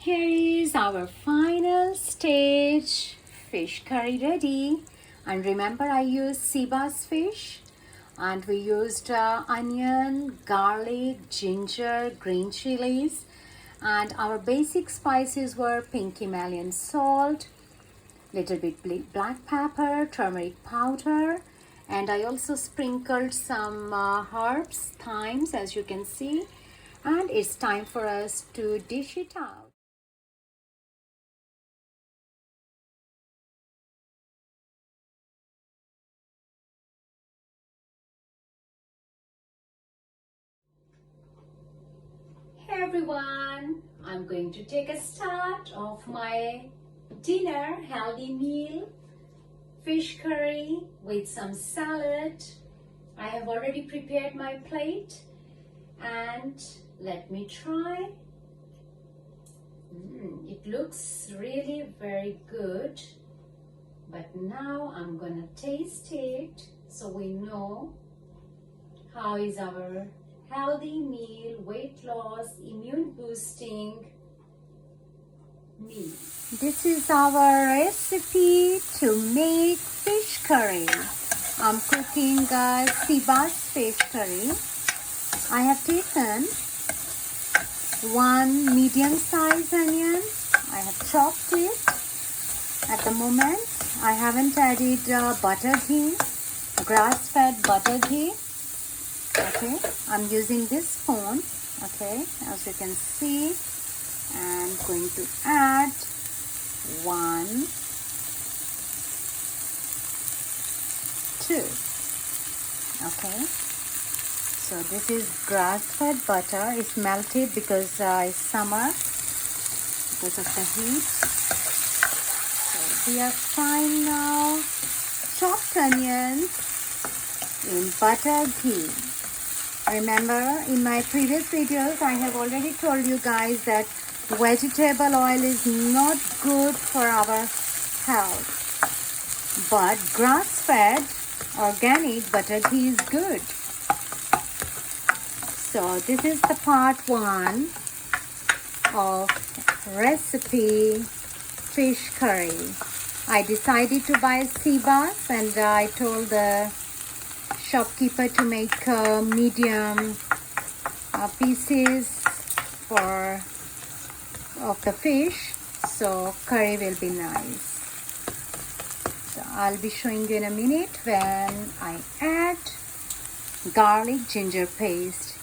Here is our final stage, fish curry ready. And remember, I used sea bass fish, and we used onion, garlic, ginger, green chilies, and our basic spices were pink Himalayan salt, little bit black pepper, turmeric powder, and I also sprinkled some herbs, thymes, as you can see. And it's time for us to dish it out. Hey everyone, I'm going to take a start of my dinner healthy meal, fish curry with some salad. I have already prepared my plate and let me try. It looks really very good, but now I'm gonna taste it so we know how is our healthy meal, weight loss, immune boosting meal. This is our recipe to make fish curry. I'm cooking sea bass fish curry. I have taken one medium-sized onion. I have chopped it. At the moment, I haven't added butter ghee, grass-fed butter ghee. Okay, I'm using this spoon. Okay, as you can see, I'm going to add 1, 2. Okay, so this is grass-fed butter. It's melted because it's summer, because of the heat. So we are frying now chopped onions in butter ghee. Remember, in my previous videos, I have already told you guys that vegetable oil is not good for our health, but grass-fed organic butter ghee is good. So this is the part 1 of recipe fish curry. I decided to buy sea bass, and I told the shopkeeper to make medium pieces of the fish, so curry will be nice. So I'll be showing you in a minute when I add garlic ginger paste.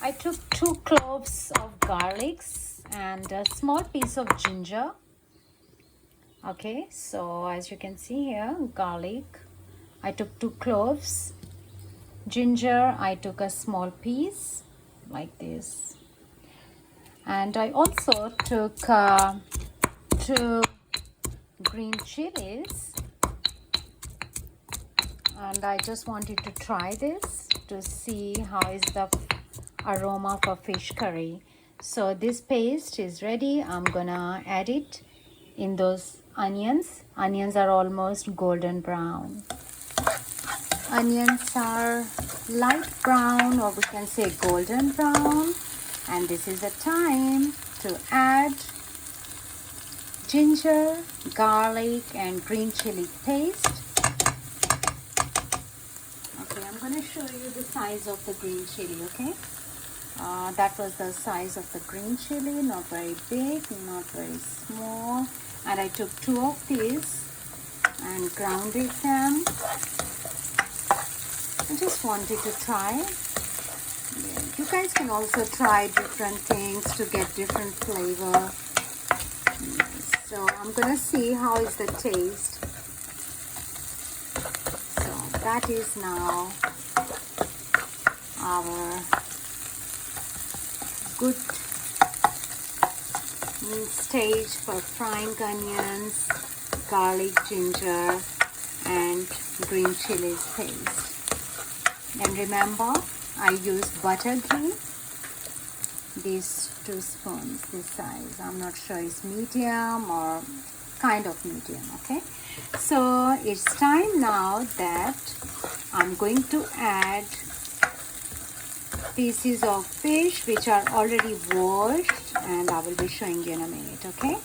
I took 2 cloves of garlics and a small piece of ginger. Okay, so as you can see here, garlic, I took 2 cloves. Ginger, I took a small piece like this. And I also took 2 green chilies. And I just wanted to try this to see how is the aroma for fish curry. So this paste is ready. I'm gonna add it in those onions. Onions are almost golden brown. Onions are light brown, or we can say golden brown, and this is the time to add ginger, garlic and green chili paste. Okay, I'm going to show you the size of the green chili. Okay, that was the size of the green chili, not very big, not very small, and I took 2 of these and grounded them. I just wanted to try. Yeah, you guys can also try different things to get different flavor. So I'm gonna see how is the taste. So that is now our good stage for frying onions, garlic, ginger and green chilies paste. And remember, I use butter ghee, these 2 spoons, this size. I'm not sure it's medium or kind of medium, okay? So it's time now that I'm going to add pieces of fish which are already washed, and I will be showing you in a minute. Okay,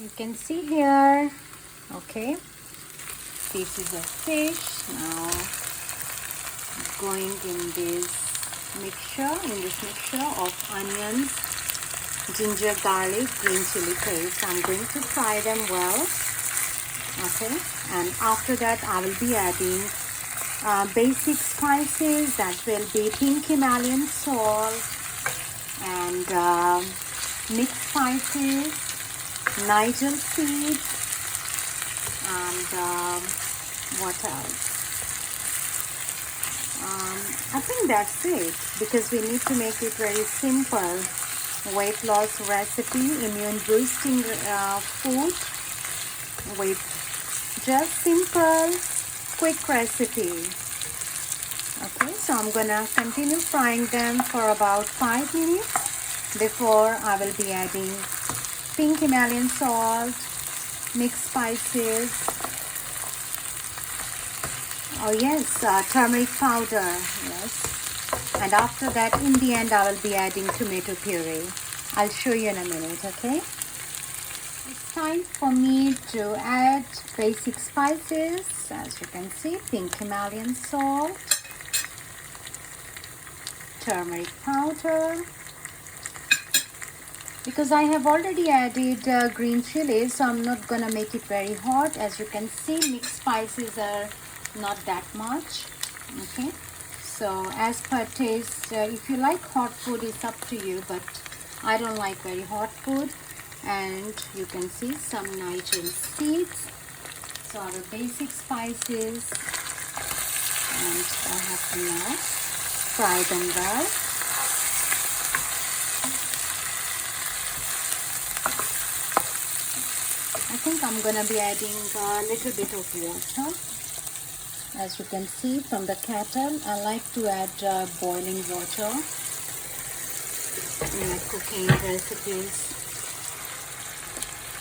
you can see here, okay, pieces of fish now going in this mixture of onions, ginger, garlic, green chili paste. I'm going to fry them well. Okay, and after that I will be adding basic spices. That will be pink Himalayan salt and mixed spices, Nigel seeds, and what else? I think that's it, because we need to make it very simple. Weight loss recipe, immune boosting food with just simple quick recipe. Okay, so I'm gonna continue frying them for about 5 minutes before I will be adding pink Himalayan salt, mixed spices, oh yes, turmeric powder, yes, and after that in the end I will be adding tomato puree. I'll show you in a minute. Okay, it's time for me to add basic spices. As you can see, pink Himalayan salt, turmeric powder, because I have already added green chilies, so I'm not gonna make it very hot. As you can see, mixed spices are not that much. Okay, so as per taste, if you like hot food, it's up to you, but I don't like very hot food. And you can see some Nigel seeds. So our basic spices, and I have to now fry them well. I think I'm gonna be adding a little bit of water. As you can see from the kettle, I like to add boiling water in my cooking recipes.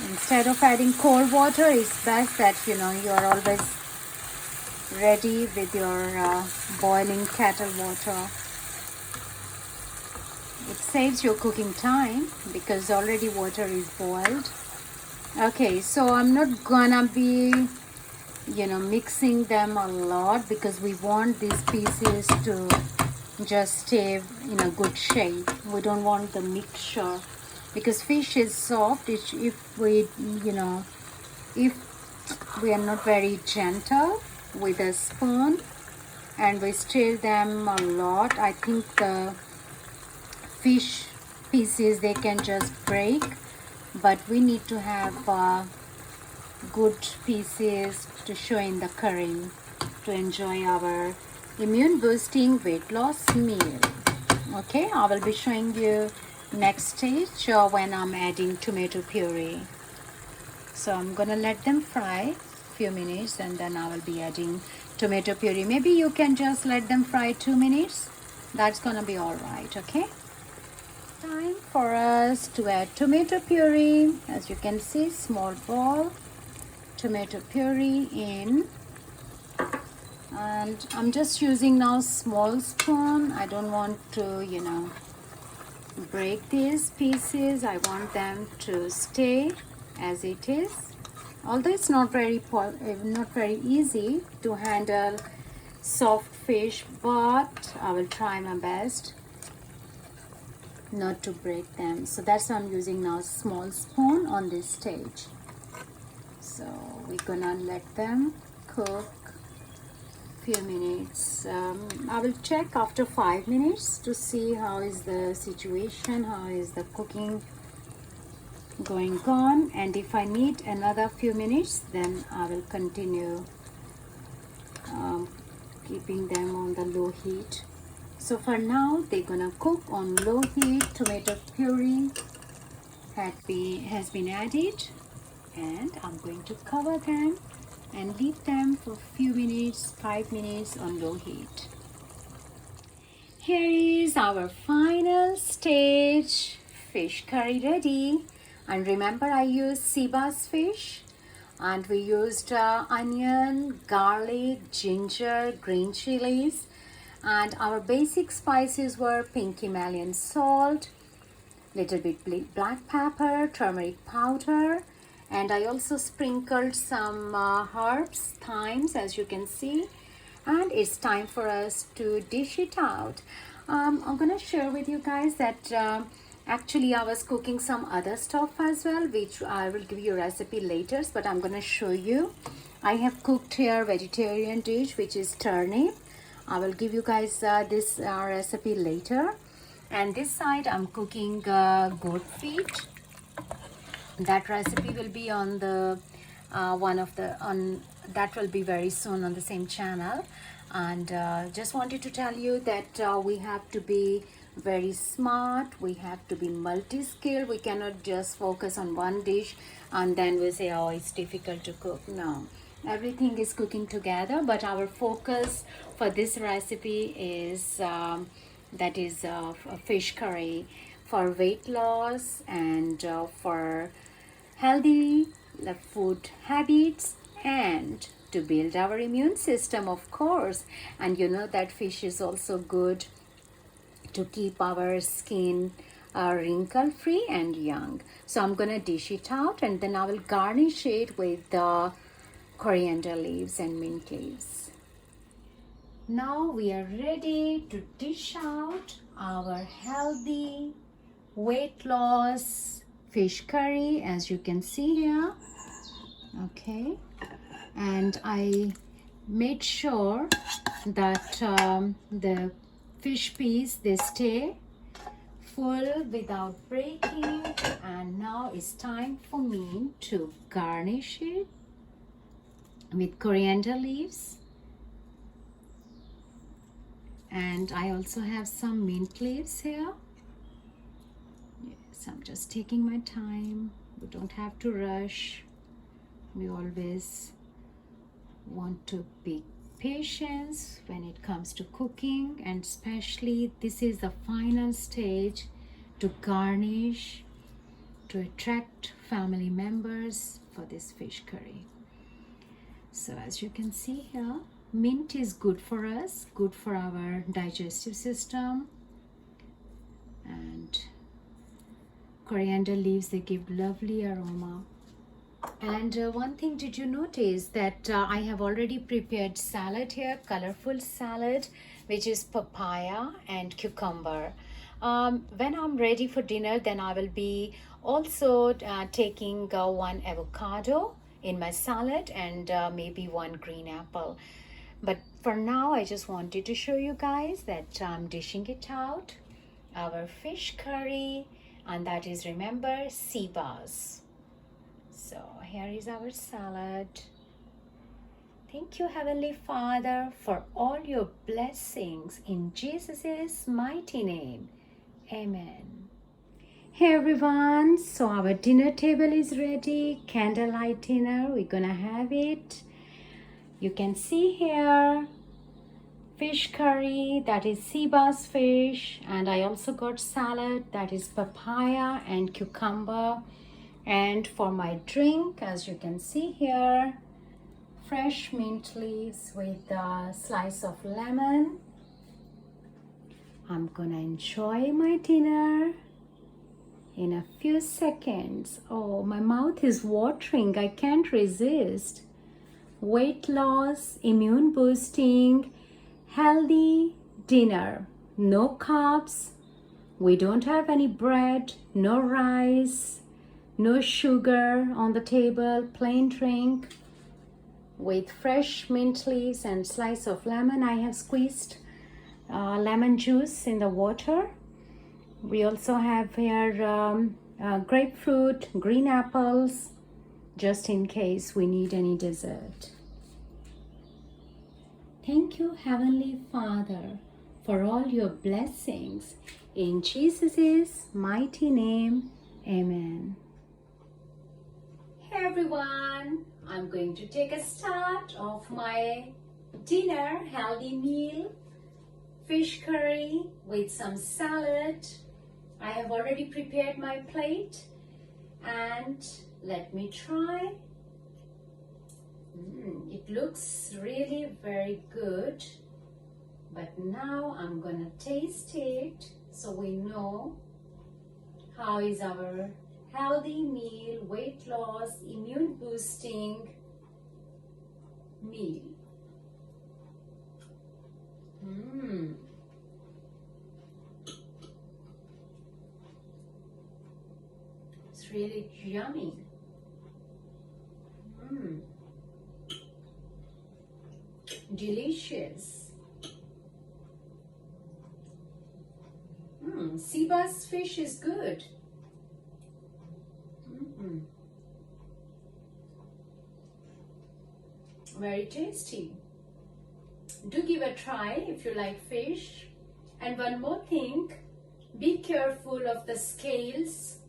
Instead of adding cold water, it's best that you are always ready with your boiling kettle water. It saves your cooking time because already water is boiled. Okay, so I'm not gonna be mixing them a lot, because we want these pieces to just stay in a good shape. We don't want the mixture, because fish is soft. If we are not very gentle with a spoon and we stir them a lot, I think the fish pieces, they can just break. But we need to have good pieces to show in the curry to enjoy our immune boosting weight loss meal. Okay, I will be showing you next stage when I'm adding tomato puree. So I'm gonna let them fry few minutes, and then I will be adding tomato puree. Maybe you can just let them fry 2 minutes. That's gonna be all right. Okay, time for us to add tomato puree. As you can see, small bowl tomato puree in, and I'm just using now small spoon. I don't want to break these pieces. I want them to stay as it is, although it's not very easy to handle soft fish, but I will try my best not to break them. So that's why I'm using now small spoon on this stage. So we're gonna let them cook few minutes. I will check after 5 minutes to see how is the situation, how is the cooking going on, and if I need another few minutes, then I will continue keeping them on the low heat. So for now, they're gonna cook on low heat. Tomato puree has been added, and I'm going to cover them and leave them for a few minutes, 5 minutes on low heat. Here is our final stage fish curry ready. And remember, I used sea bass fish, and we used onion, garlic, ginger, green chilies, And our basic spices were pink Himalayan salt, little bit black pepper, turmeric powder, and I also sprinkled some herbs, thymes, as you can see. And it's time for us to dish it out. I'm gonna share with you guys that actually I was cooking some other stuff as well, which I will give you a recipe later, but I'm gonna show you. I have cooked here vegetarian dish, which is turnip. I will give you guys this recipe later. And this side I'm cooking goat feet. That recipe will be on the that will be very soon on the same channel. And just wanted to tell you that we have to be very smart, we have to be multi-skilled. We cannot just focus on one dish and then we say, oh, it's difficult to cook. No, everything is cooking together, but our focus for this recipe is that is a fish curry for weight loss and for healthy food habits and to build our immune system, of course. And you know that fish is also good to keep our skin wrinkle free and young. So I'm gonna dish it out and then I will garnish it with the coriander leaves and mint leaves. Now we are ready to dish out our healthy weight loss fish curry, as you can see here. Okay, and I made sure that the fish piece, they stay full without breaking. And now it's time for me to garnish it with coriander leaves, and I also have some mint leaves here. Yes, I'm just taking my time. We don't have to rush. We always want to be patient when it comes to cooking, and especially this is the final stage to garnish, to attract family members for this fish curry. So as you can see here, mint is good for us, good for our digestive system, and coriander leaves, they give lovely aroma. And one thing, did you notice that I have already prepared salad here, colorful salad, which is papaya and cucumber. When I'm ready for dinner, then I will be also taking one avocado in my salad and maybe one green apple. But for now, I just wanted to show you guys that I'm dishing it out, our fish curry, and that is, remember, sea bass. So here is our salad. Thank you, Heavenly Father, for all your blessings in Jesus' mighty name. Amen. Hey everyone, so our dinner table is ready. Candlelight dinner, we're gonna have it. You can see here fish curry, that is sea bass fish, and I also got salad, that is papaya and cucumber. And for my drink, as you can see here, fresh mint leaves with a slice of lemon. I'm gonna enjoy my dinner in a few seconds. Oh, my mouth is watering, I can't resist. Weight loss, immune boosting, healthy dinner. No carbs, we don't have any bread, no rice, no sugar on the table, plain drink with fresh mint leaves and slice of lemon. I have squeezed lemon juice in the water. We also have here grapefruit, green apples, just in case we need any dessert. Thank you, Heavenly Father, for all your blessings. In Jesus' mighty name, amen. Hey everyone, I'm going to take a start of my dinner, healthy meal, fish curry with some salad. I have already prepared my plate and let me try. It looks really very good. But now I'm gonna taste it so we know how is our healthy meal, weight loss, immune boosting meal. It's really yummy. Delicious. Sea bass fish is good. Very tasty. Do give a try if you like fish. And one more thing, be careful of the scales.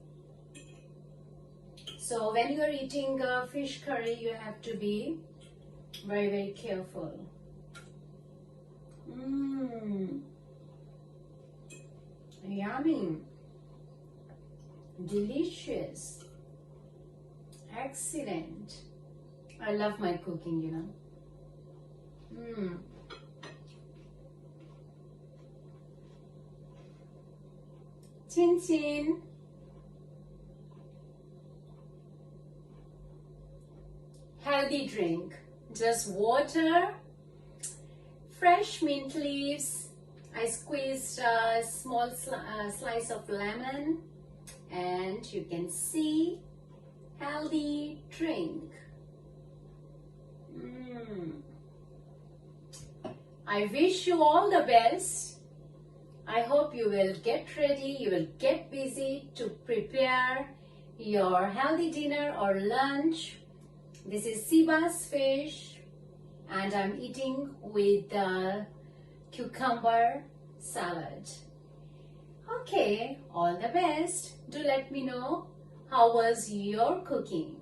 So when you are eating fish curry, you have to be very, very careful. Yummy. Delicious. Excellent. I love my cooking, you know. Chin chin. Healthy drink. Just water, fresh mint leaves. I squeezed a small slice of lemon, and you can see healthy drink. I wish you all the best. I hope you will get ready, you will get busy to prepare your healthy dinner or lunch. This is sea bass fish, and I'm eating with the cucumber salad. Okay, all the best. Do let me know how was your cooking.